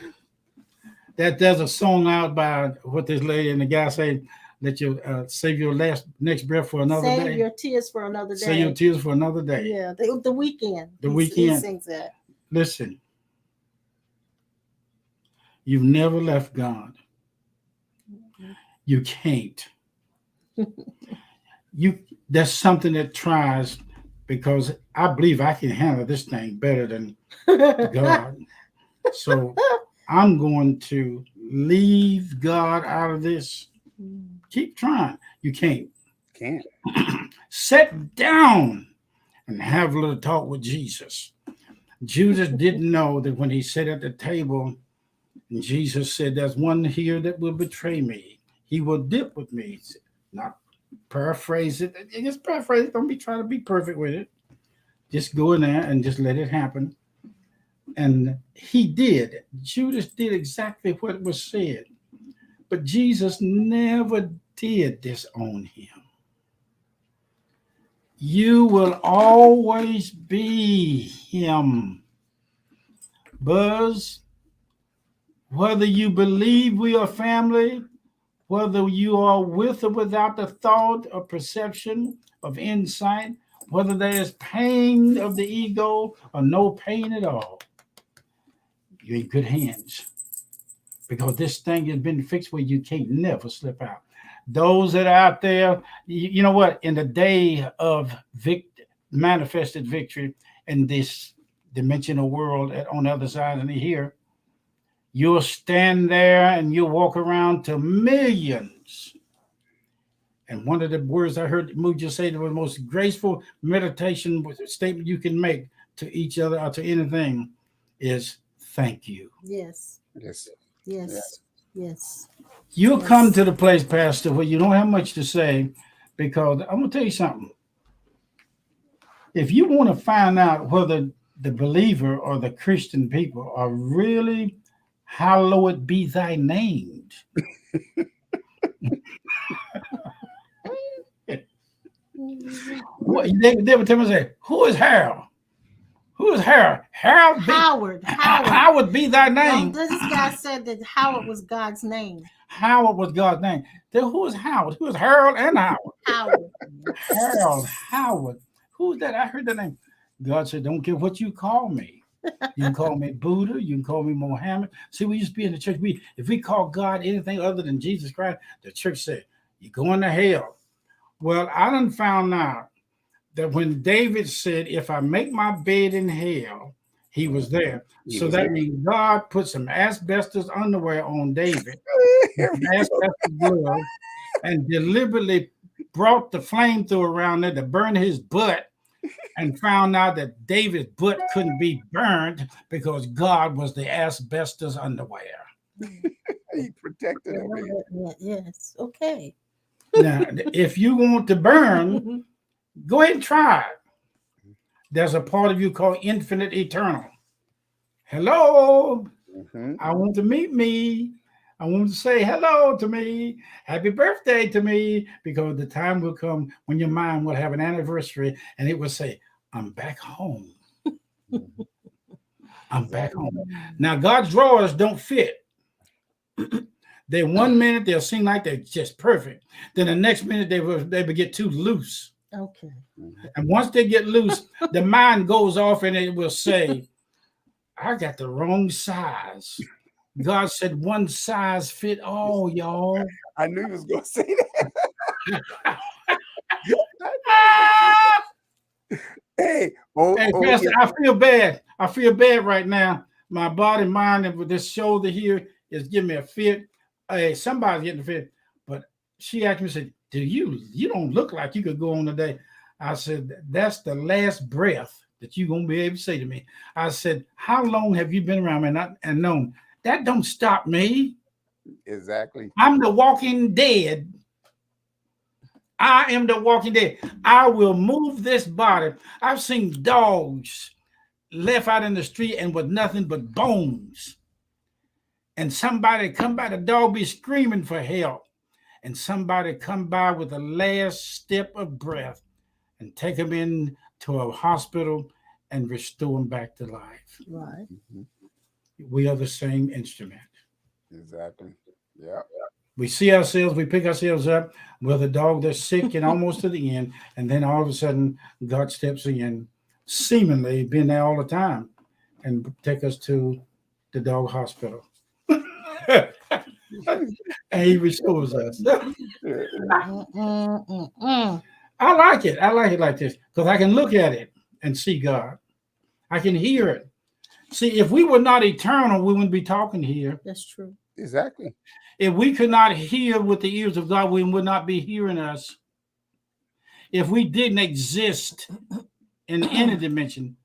there's a song out by what this lady and the guy say. Let you save your next breath for another Save day. your tears for another day. Save your tears for another day. Yeah, the weekend. The He weekend. sings that. Listen, you've never left God. You can't. There's something that tries, because I believe I can handle this thing better than God. So I'm going to leave God out of this. Keep trying. You can't. Can't. Sit down and have a little talk with Jesus. Judas didn't know that when he sat at the table, and Jesus said, there's one here that will betray me. He will dip with me. Not paraphrase it. Just paraphrase it. Don't be trying to be perfect with it. Just go in there and just let it happen. And he did. Judas did exactly what was said. But Jesus never did disown him. You will always be him. Buzz, whether you believe we are family, whether you are with or without the thought or perception of insight, whether there is pain of the ego or no pain at all, you're in good hands. Because this thing has been fixed where you can't never slip out. Those that are out there, you know what? In the day of manifested victory in this dimensional world on the other side of here, you'll stand there and you'll walk around to millions. And one of the words I heard Muja say that was the most graceful meditation statement you can make to each other or to anything is thank you. Yes. Yes. Yes. Yes. You'll Yes. come to the place, Pastor, where you don't have much to say, because I'm going to tell you something. If you want to find out whether the believer or the Christian people are really hallowed be thy name, they would tell me, say, who is Harold? Who is Harold? Howard. Howard be thy name. This guy said that Howard was God's name. Howard was God's name. Then who is Howard? Who is Harold and Howard? Howard. Who's that? I heard that name. God said, don't care what you call me. You can call me Buddha. You can call me Mohammed. See, we used to be in the church. If we call God anything other than Jesus Christ, the church said, you're going to hell. Well, I done found out that when David said, if I make my bed in hell, he was there. So that means God put some asbestos underwear on David, asbestos glove, and deliberately brought the flamethrower around there to burn his butt, and found out that David's butt couldn't be burned because God was the asbestos underwear. He protected him. Yes. Okay. Now, if you want to burn, go ahead and try it. There's a part of you called infinite eternal. Hello. Mm-hmm. I want to meet me. I want to say hello to me. Happy birthday to me. Because the time will come when your mind will have an anniversary and it will say, I'm back home. I'm back home. Now, God's drawers don't fit. They 1 minute they'll seem like they're just perfect. Then the next minute they will get too loose. Okay. And once they get loose, the mind goes off and it will say, I got the wrong size. God said one size fit all, y'all. I knew he was going to say that. Hey, Pastor, yeah. I feel bad. I feel bad right now. My body, mind, and with this shoulder here is giving me a fit. Hey, somebody's getting a fit. But she asked me, said, you don't look like you could go on today. I said, that's the last breath that you're going to be able to say to me. I said, how long have you been around me and known? That don't stop me. Exactly. I'm the walking dead. I am the walking dead. I will move this body. I've seen dogs left out in the street and with nothing but bones. And somebody come by, the dog be screaming for help. And somebody come by with the last step of breath and take them into a hospital and restore them back to life. Right. Mhm. We are the same instrument. Exactly. Yeah. We see ourselves, we pick ourselves up with a dog that's sick and almost to the end, and then all of a sudden God steps in, seemingly being there all the time, and take us to the dog hospital. And he restores us. I like it. I like it like this because I can look at it and see God. I can hear it. See, if we were not eternal, we wouldn't be talking here. That's true. Exactly. If we could not hear with the ears of God, we would not be hearing us. If we didn't exist in any dimension,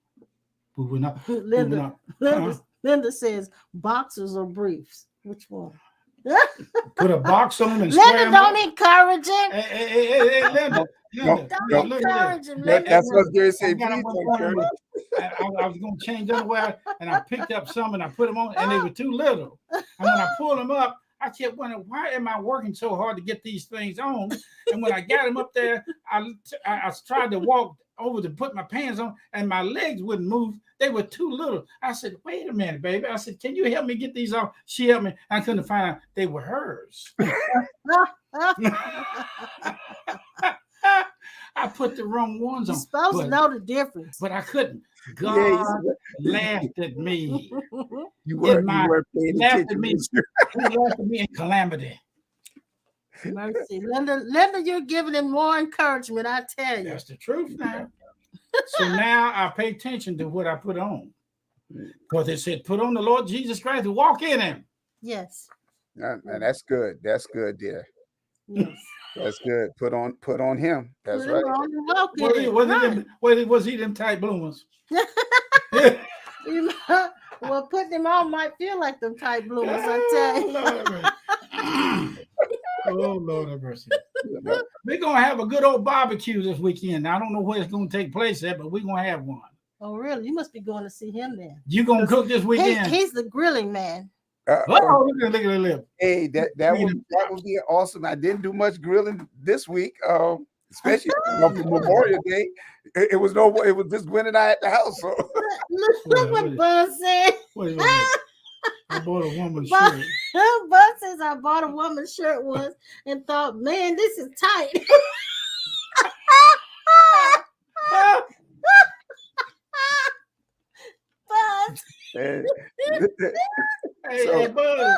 we would not. Linda says boxers or briefs. Which one? Put a box on them and Linda, don't encourage him. Hey, Linda. No, Don't encourage him. Linda. That's what they say. I was going to change underwear, and I picked up some and I put them on, and they were too little. And when I pulled them up, I kept wondering, why am I working so hard to get these things on? And when I got them up there, I tried to walk over to put my pants on, and my legs wouldn't move. They were too little. I said, wait a minute, baby. I said, can you help me get these off? She helped me. I couldn't find out they were hers. I put the wrong ones on. You're supposed to know the difference. But I couldn't. God laughed at me. You weren't paying laughed attention. He laughed at me in calamity. Mercy. Linda, you're giving him more encouragement, I tell you. That's the truth now. So now I pay attention to what I put on. Because it said, put on the Lord Jesus Christ and walk in him. Yes. And that's good. That's good, dear. Yes. That's good. Put on him. That's right. Was he them tight bloomers? Well, putting them on might feel like them tight bloomers, I tell you. Oh, Lord have mercy. We're going to have a good old barbecue this weekend. I don't know where it's going to take place at, but we're going to have one. Oh, really? You must be going to see him then. You going to cook this weekend? He's the grilling man. Look at the lip. Hey, that would be awesome. I didn't do much grilling this week, especially on Memorial Day. It was just Gwen and I at the house. So. Look what Bud said. Wait. I bought a woman's shirt. Bud says I bought a woman's shirt once and thought, man, this is tight. Bud. Hey, Bud.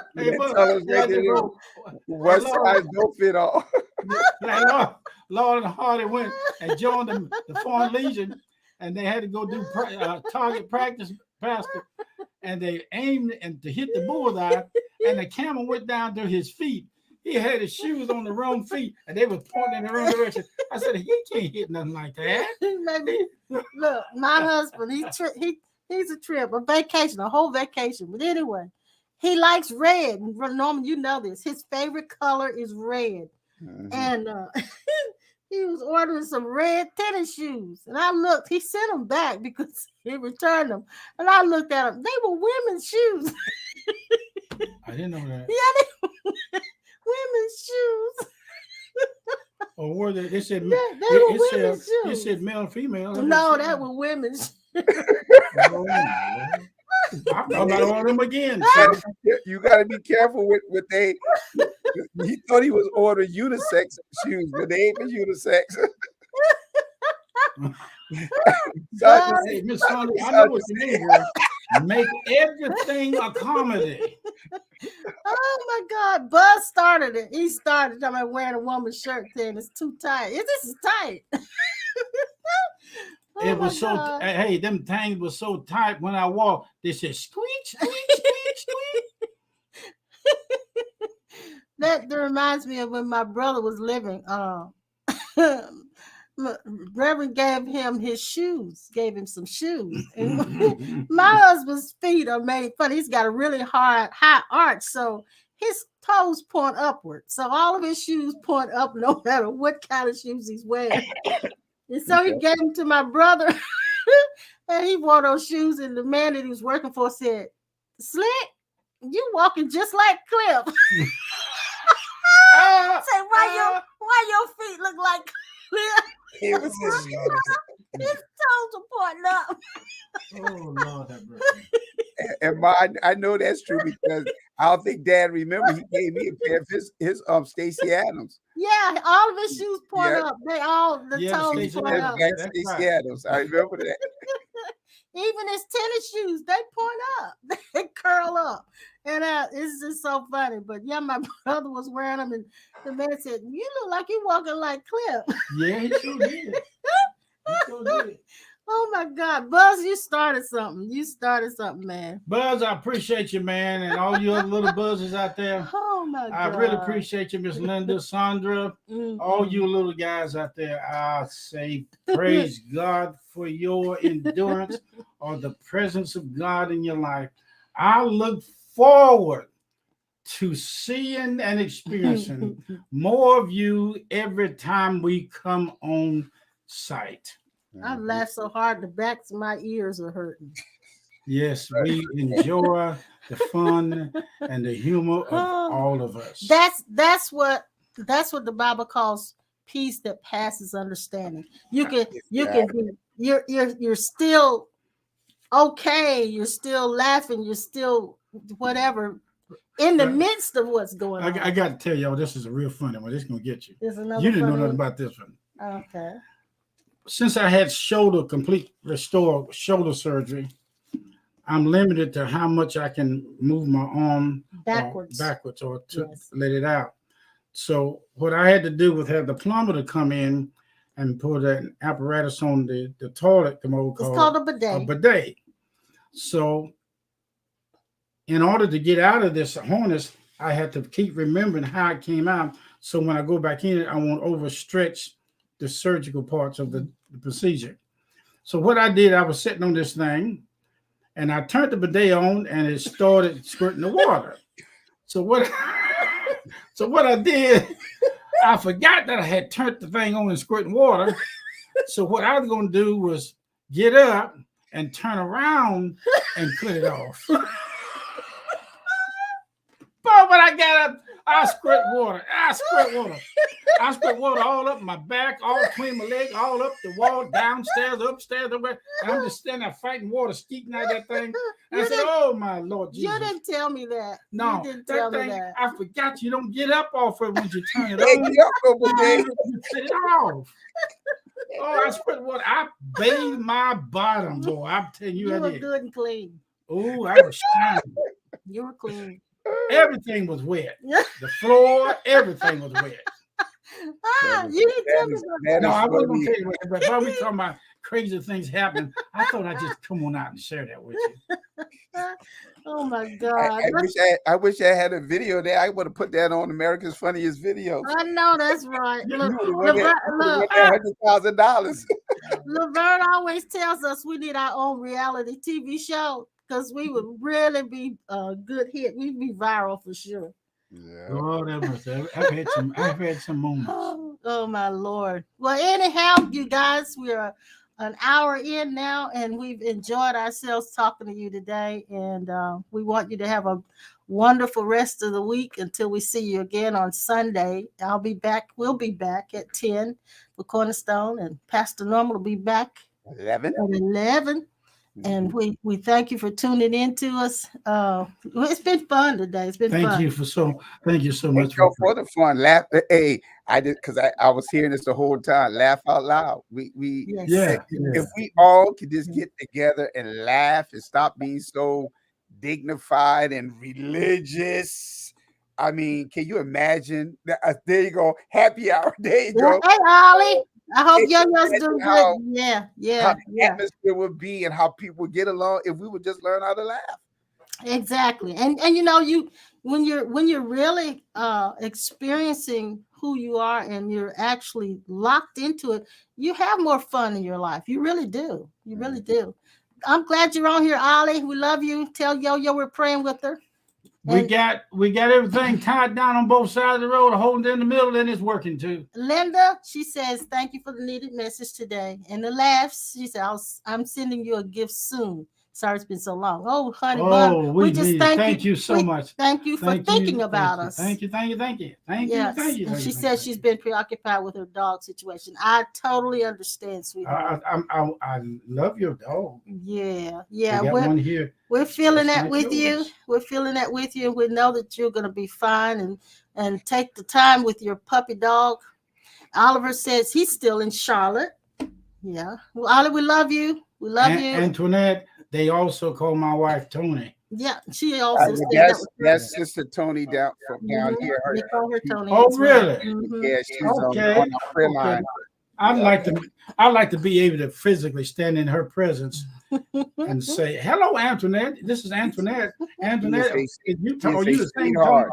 What size don't fit all? Lord and Hardy went and joined the Foreign Legion, and they had to go do target practice, Pastor. And they aimed and to hit the bullseye, and the camel went down to his feet. He had his shoes on the wrong feet, and they were pointing in the wrong direction. I said, he can't hit nothing like that. Maybe, look, my husband, he's a trip, a vacation, a whole vacation. But anyway, he likes red. Norman, you know this. His favorite color is red. Mm-hmm. And he was ordering some red tennis shoes. And I looked, he sent them back because he returned them. And I looked at them. They were women's shoes. I didn't know that. Yeah, they were women's shoes. Or were they? They said, they were women's shoes. It said male and female. No, that were women's shoes. I'm about to order them again. You got to be careful with they. He thought he was ordering unisex shoes, but they ain't unisex. Hey, Miss Sonny, I know what you mean, girl. Make everything a comedy. Oh my God, Buzz started it. He started talking about wearing a woman's shirt then. It's too tight. This is tight. It was so hey, them things were so tight when I walked. They said squeak, squeak, squeak, squeak. That reminds me of when my brother was living. Reverend gave him his shoes, gave him some shoes. And my husband's feet are made funny. He's got a really high arch, so his toes point upward. So all of his shoes point up no matter what kind of shoes he's wearing. And so he gave them to my brother, and he wore those shoes. And the man that he was working for said, "Slick, you walking just like Cliff." I said, why your feet look like Cliff? It was His toes are pointing up. Oh Lord, that brother. and I know that's true because I don't think Dad remember he gave me a pair of his Stacey Adams. Yeah, all of his shoes point Yeah. up. They all the toes Stacey point Adams. up. That's That's Stacey right. Adams. I remember that. Even his tennis shoes, they point up. They curl up. And it's just so funny. But yeah, my brother was wearing them, and the man said, "You look like you walking like Cliff." Yeah, he sure did. He sure did. Oh my God, Buzz, you started something. You started something, man. Buzz, I appreciate you, man, and all you other little buzzes out there. Oh my God. I really appreciate you, Miss Linda, Sandra, all you little guys out there. I say praise God for your endurance or the presence of God in your life. I look forward to seeing and experiencing more of you every time we come on site. I laughed so hard the backs of my ears are hurting. Yes, we enjoy the fun and the humor of all of us. That's what the Bible calls peace that passes understanding. You're still okay, you're still laughing, you're still whatever in the midst of what's going on. I got to tell y'all, this is a real funny one. This is gonna get you. There's another You didn't know funny nothing one? about this one. Okay. Since I had complete restore shoulder surgery, I'm limited to how much I can move my arm Backwards. or to let it out. So what I had to do was have the plumber to come in and put an apparatus on the toilet commode. It's called a bidet. A bidet. So in order to get out of this harness, I had to keep remembering how it came out. So when I go back in, I won't overstretch the surgical parts of the procedure. So what I did, I was sitting on this thing, and I turned the bidet on, and it started squirting the water. So what I did, I forgot that I had turned the thing on and squirting water. So what I was going to do was get up and turn around and cut it off. But when I got up, I squirt water. I squirt water all up my back, all between my legs, all up the wall, downstairs, upstairs, everywhere. And I'm just standing there fighting water, skeeting out that thing. And I said, "Oh my Lord Jesus!" You didn't tell me that. No, you didn't tell that me thing, that. I forgot you don't get up off it when you turn it Hey, on. get up over there. You set it off. Oh, I squirt water. I bathed my bottom, boy. I'm telling you, You I were did. good and clean. Oh, I was shining. You were clean. Everything was wet. The floor, everything was wet. You didn't tell me that No, is I wasn't funny. gonna tell you what, but while we talking about crazy things happening, I thought I'd just come on out and share that with you. Oh my God. I wish I had a video there. I would have put that on America's Funniest Videos. I know that's right. You Look, would have won that $100,000. Laverne always tells us we need our own reality TV show because we would really be a good hit. We'd be viral for sure. Yeah. Oh, that was I've had some moments. Oh my Lord. Well, anyhow, you guys, we're an hour in now, and we've enjoyed ourselves talking to you today. And we want you to have a wonderful rest of the week until we see you again on Sunday. I'll be back. We'll be back at 10 for Cornerstone, and Pastor Norman will be back 11. at 11. And we thank you for tuning in to us. It's been fun today. It's been fun. Thank you so much For the fun. Laugh. Hey, I did because I was hearing this the whole time. Laugh out loud. Yeah. If we all could just get together and laugh and stop being so dignified and religious. I mean, can you imagine? There you go. Happy hour. There you go. Hey, Ollie. I hope Yo-Yo's doing how- good. Yeah. How the atmosphere would be and how people would get along if we would just learn how to laugh. Exactly. And you know, when you're really experiencing who you are and you're actually locked into it, you have more fun in your life. You really do. You really do. I'm glad you're on here, Ollie. We love you. Tell Yo-Yo we're praying with her. We And- got everything tied down on both sides of the road, holding it in the middle, and it's working too. Linda, she says, thank you for the needed message today. And the laughs, she said, I'm sending you a gift soon. Sorry it's been so long. Oh, honey bun, we just thank you so much. Thank you for thinking about us. Thank you. Yes. And she says she's been preoccupied with her dog situation. I totally understand, sweetheart. I love your dog. Yeah. I got one here. We're feeling That's that like with you. yours. We're feeling that with you. We know that you're going to be fine and take the time with your puppy dog. Oliver says he's still in Charlotte. Yeah. Well, Oliver, we love you. We love you. Antoinette, they also call my wife Toni. Yeah, she also said that's Sister Toni down here. We call her Toni. Oh, really? Yeah, she's Okay. on our prayer line. I'd like to be able to physically stand in her presence and say, "Hello, Antoinette. This is Antoinette. Antoinette, you told you the same hard.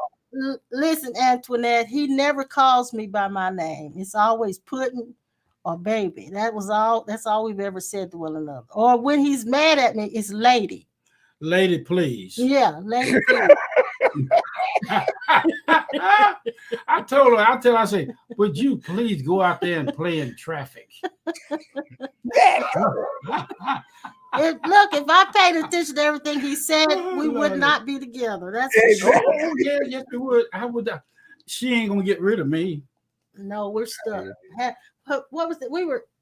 Listen, Antoinette, he never calls me by my name. It's always Puddin' or baby. That's all we've ever said to one another. Or when he's mad at me, it's lady. Lady, please. Yeah, lady, please. I told her, I say, would you please go out there and play in traffic? Look, if I paid attention to everything he said, we would not be together. That's oh, yeah, yes, we would. I would. She ain't gonna get rid of me. No, we're stuck. What was it?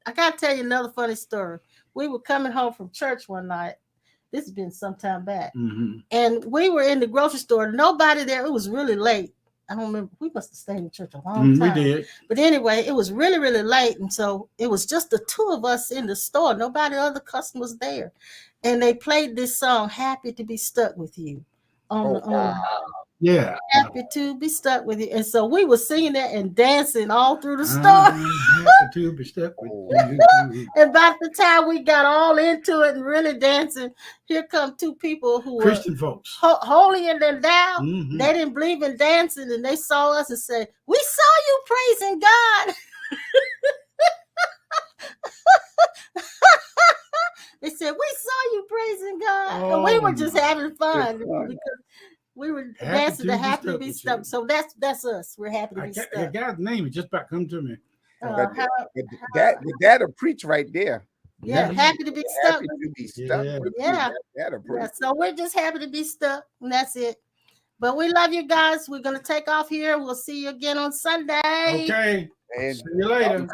I gotta tell you another funny story. We were coming home from church one night. This has been some time back. Mm-hmm. And we were in the grocery store. Nobody there. It was really late. I don't remember. We must have stayed in church a long time. We did. But anyway, it was really, really late. And so it was just the two of us in the store. Nobody other customers there. And they played this song, Happy to Be Stuck with You. Yeah. Happy to be stuck with you. And so we were singing that and dancing all through the store. Happy to be stuck with you. And by the time we got all into it and really dancing, here come two people who Christian were folks. holier than thou. Mm-hmm. They didn't believe in dancing, and they saw us and said, "We saw you praising God." They said, "We saw you praising God," and we were just having fun because we were dancing to Happy to Be Stuck. So that's us. We're happy to be stuck. The guy's name is just about come to me. That'll preach right there. Yeah, happy to be stuck. Happy to be stuck. Yeah. So we're just happy to be stuck, and that's it. But we love you guys. We're gonna take off here. We'll see you again on Sunday. Okay. And see you later.